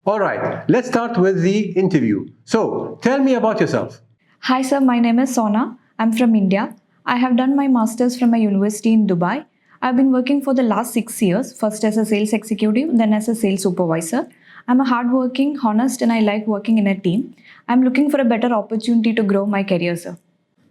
All right, let's start with the interview. So, tell me about yourself. Hi, sir. My name is Sona. I'm from India. I have done my master's from a university in Dubai. I've been working for the last 6 years, first as a sales executive, then as a sales supervisor. I'm a hardworking, honest, and I like working in a team. I'm looking for a better opportunity to grow my career, sir.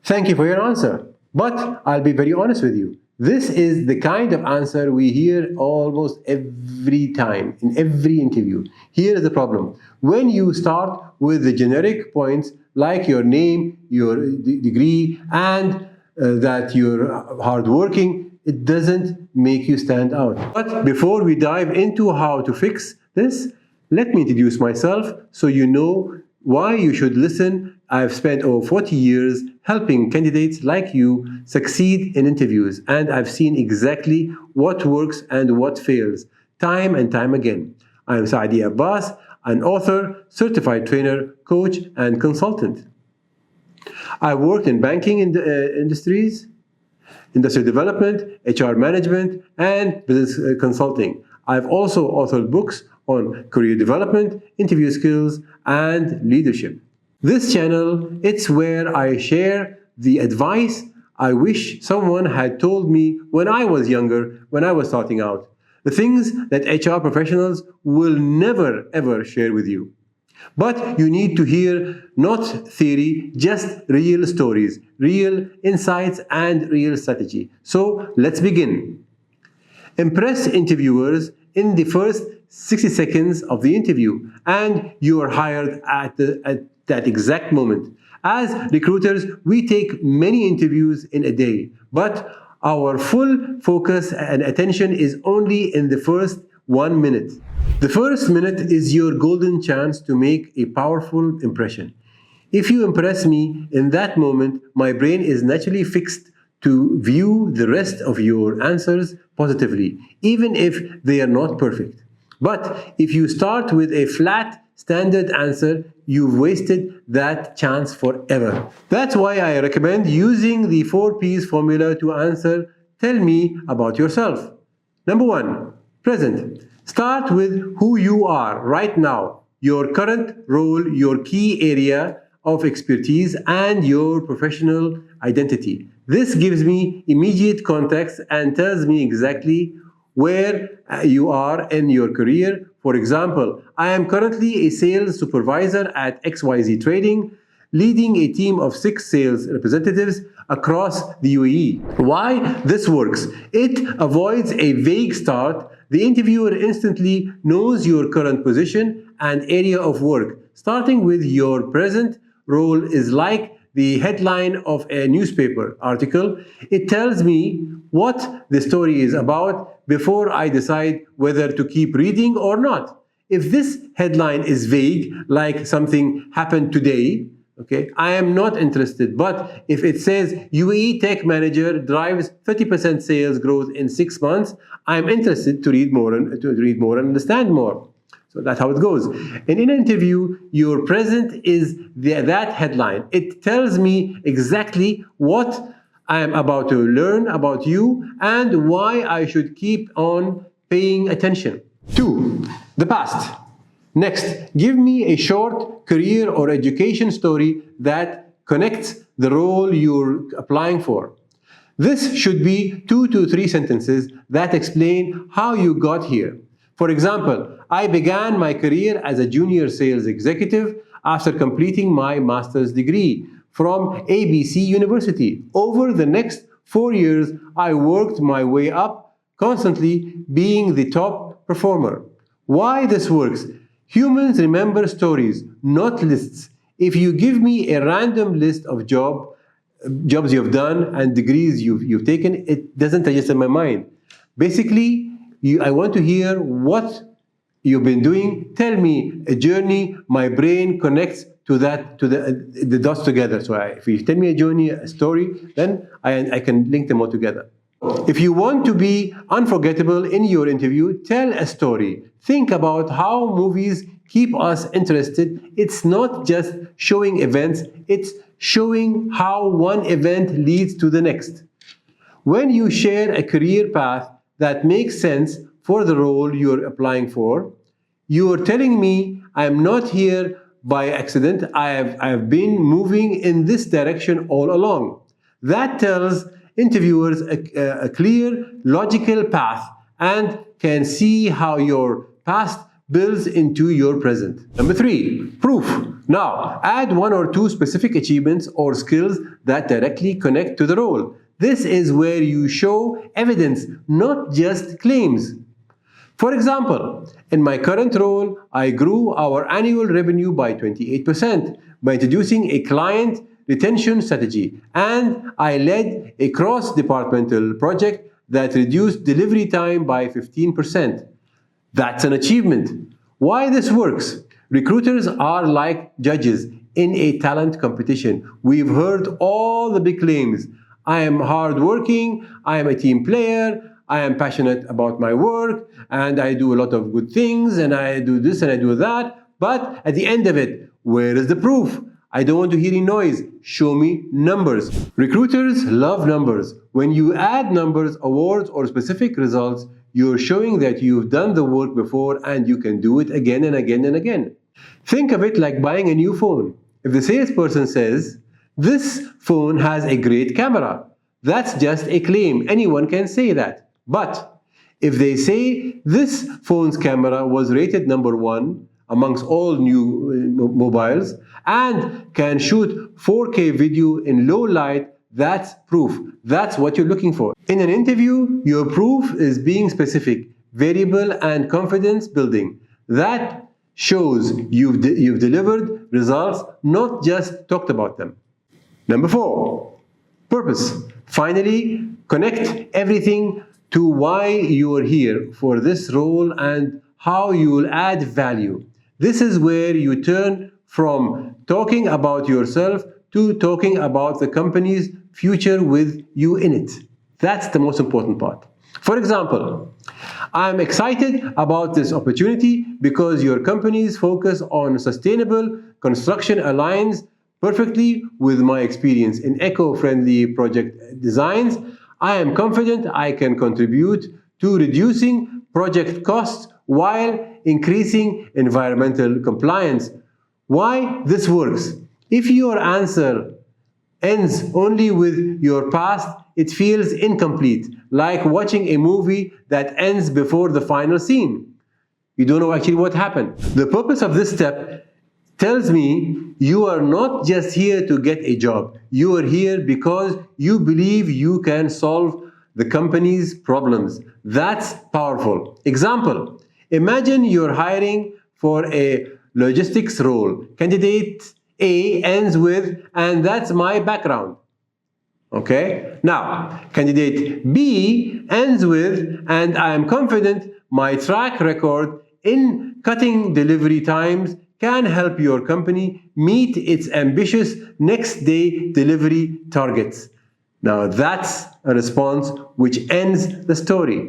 Thank you for your answer. But I'll be very honest with you. This is the kind of answer we hear almost every time in every interview. Here is the problem. When you start with the generic points like your name, your degree, and that you're hardworking, it doesn't make you stand out. But before we dive into how to fix this, let me introduce myself so you know why you should listen. I've spent over 40 years helping candidates like you succeed in interviews, and I've seen exactly what works and what fails, time and time again. I'm Saadi Abbas, an author, certified trainer, coach, and consultant. I've worked in banking industries, industrial development, HR management, and business consulting. I've also authored books on career development, interview skills, and leadership. This channel, it's where I share the advice I wish someone had told me when I was younger, when I was starting out. The things that HR professionals will never ever share with you. But you need to hear not theory, just real stories, real insights, and real strategy. So let's begin. Impress interviewers in the first 60 seconds of the interview, and you are hired at that exact moment. As recruiters, we take many interviews in a day, but our full focus and attention is only in the first 1 minute. The first minute is your golden chance to make a powerful impression. If you impress me in that moment, my brain is naturally fixed to view the rest of your answers positively, even if they are not perfect. But if you start with a flat, standard answer, you've wasted that chance forever. That's why I recommend using the 4Ps formula to answer. Tell me about yourself. Number one, present. Start with who you are right now, your current role, your key area of expertise, and your professional identity. This gives me immediate context and tells me exactly where you are in your career. For example, I am currently a sales supervisor at XYZ Trading, leading a team of 6 sales representatives across the UAE. Why this works? It avoids a vague start. The interviewer instantly knows your current position and area of work. Starting with your present role is like the headline of a newspaper article. It tells me what the story is about before I decide whether to keep reading or not. If this headline is vague, like something happened today, okay, I am not interested. But if it says UAE tech manager drives 30% sales growth in 6 months, I'm interested to read more and understand more. So that's how it goes. In an interview, your present is that headline. It tells me exactly what I am about to learn about you and why I should keep on paying attention. 2. The past. Next, give me a short career or education story that connects the role you're applying for. This should be 2 to 3 sentences that explain how you got here. For example, I began my career as a junior sales executive after completing my master's degree from ABC University. Over the next 4 years, I worked my way up, constantly being the top performer. Why this works? Humans remember stories, not lists. If you give me a random list of jobs you've done and degrees you've taken, it doesn't register in my mind. Basically, I want to hear what you've been doing. Tell me a journey. My brain connects to the dots together. So if you tell me a journey, a story, then I can link them all together. If you want to be unforgettable in your interview, tell a story. Think about how movies keep us interested. It's not just showing events, it's showing how one event leads to the next. When you share a career path that makes sense for the role you're applying for, you're telling me I am not here by accident. I have been moving in this direction all along. That tells interviewers a clear, logical path and can see how your past builds into your present. Number 3, proof. Now, add 1 or 2 specific achievements or skills that directly connect to the role. This is where you show evidence, not just claims. For example, in my current role, I grew our annual revenue by 28% by introducing a client retention strategy, and I led a cross-departmental project that reduced delivery time by 15%. That's an achievement. Why this works? Recruiters are like judges in a talent competition. We've heard all the big claims. I am hardworking, I am a team player, I am passionate about my work, and I do a lot of good things, and I do this and I do that. But at the end of it, where is the proof? I don't want to hear any noise. Show me numbers. Recruiters love numbers. When you add numbers, awards, or specific results, you're showing that you've done the work before and you can do it again and again and again. Think of it like buying a new phone. If the salesperson says, "This phone has a great camera," that's just a claim. Anyone can say that. But if they say, "This phone's camera was rated number 1 amongst all new mobiles and can shoot 4K video in low light," that's proof. That's what you're looking for. In an interview, your proof is being specific, variable, and confidence building. That shows you've delivered results, not just talked about them. Number 4, purpose. Finally, connect everything to why you are here for this role and how you will add value. This is where you turn from talking about yourself to talking about the company's future with you in it. That's the most important part. For example, I'm excited about this opportunity because your company's focus on sustainable construction aligns perfectly with my experience in eco-friendly project designs. I am confident I can contribute to reducing project costs while increasing environmental compliance. Why this works? If your answer ends only with your past, it feels incomplete, like watching a movie that ends before the final scene. You don't know actually what happened. The purpose of this step tells me you are not just here to get a job. You are here because you believe you can solve the company's problems. That's powerful. Example, imagine you're hiring for a logistics role. Candidate A ends with, "And that's my background." Okay? Now, candidate B ends with, "And I am confident my track record in cutting delivery times can help your company meet its ambitious next day delivery targets." Now, that's a response which ends the story.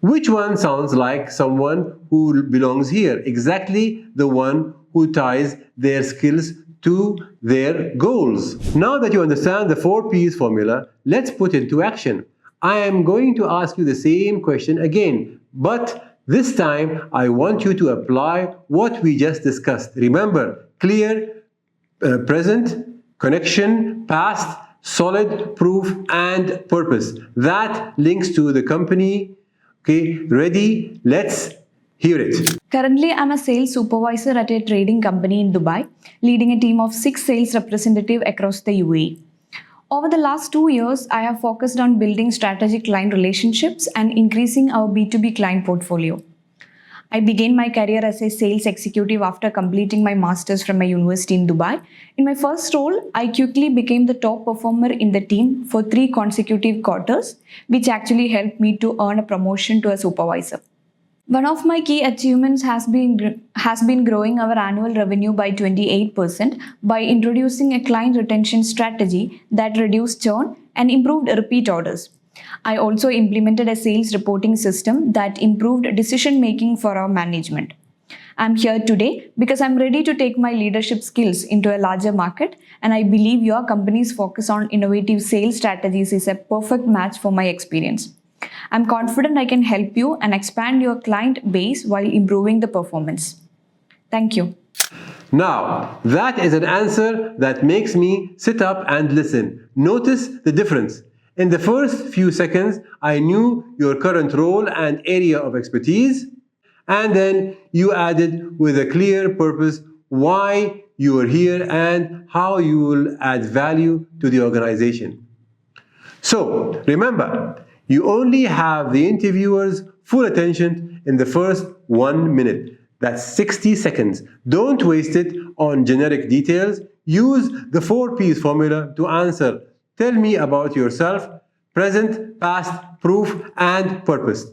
Which one sounds like someone who belongs here? Exactly the one who ties their skills to their goals. Now that you understand the 4 P's formula, let's put it into action. I am going to ask you the same question again, but this time I want you to apply what we just discussed. Remember, clear, present, connection, past, solid, proof, and purpose. That links to the company. Okay, ready? Let's hear it. Currently, I'm a sales supervisor at a trading company in Dubai, leading a team of 6 sales representatives across the UAE. Over the last 2 years, I have focused on building strategic client relationships and increasing our B2B client portfolio. I began my career as a sales executive after completing my master's from a university in Dubai. In my first role, I quickly became the top performer in the team for 3 consecutive quarters, which actually helped me to earn a promotion to a supervisor. One of my key achievements has been growing our annual revenue by 28% by introducing a client retention strategy that reduced churn and improved repeat orders. I also implemented a sales reporting system that improved decision making for our management. I'm here today because I'm ready to take my leadership skills into a larger market, and I believe your company's focus on innovative sales strategies is a perfect match for my experience. I'm confident I can help you and expand your client base while improving the performance. Thank you. Now, that is an answer that makes me sit up and listen. Notice the difference. In the first few seconds, I knew your current role and area of expertise, and then you added with a clear purpose why you are here and how you will add value to the organization. So, remember, you only have the interviewer's full attention in the first 1 minute. That's 60 seconds. Don't waste it on generic details. Use the 4Ps formula to answer. Tell me about yourself, present, past, proof, and purpose.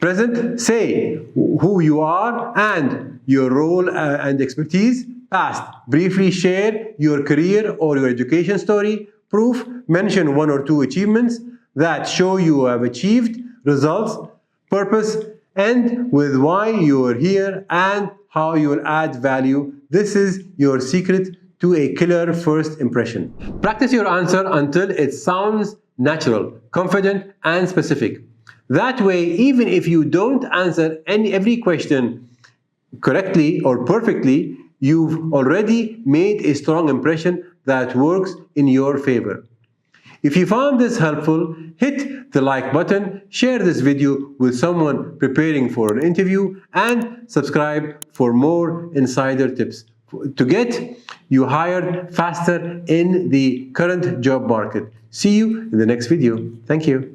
Present, say who you are and your role and expertise. Past, briefly share your career or your education story. Proof, mention 1 or 2 achievements that show you have achieved results. Purpose, end with why you are here and how you will add value. This is your secret to a killer first impression. Practice your answer until it sounds natural, confident, and specific. That way, even if you don't answer every question correctly or perfectly, you've already made a strong impression that works in your favor. If you found this helpful, hit the like button, share this video with someone preparing for an interview, and subscribe for more insider tips to get you hired faster in the current job market. See you in the next video. Thank you.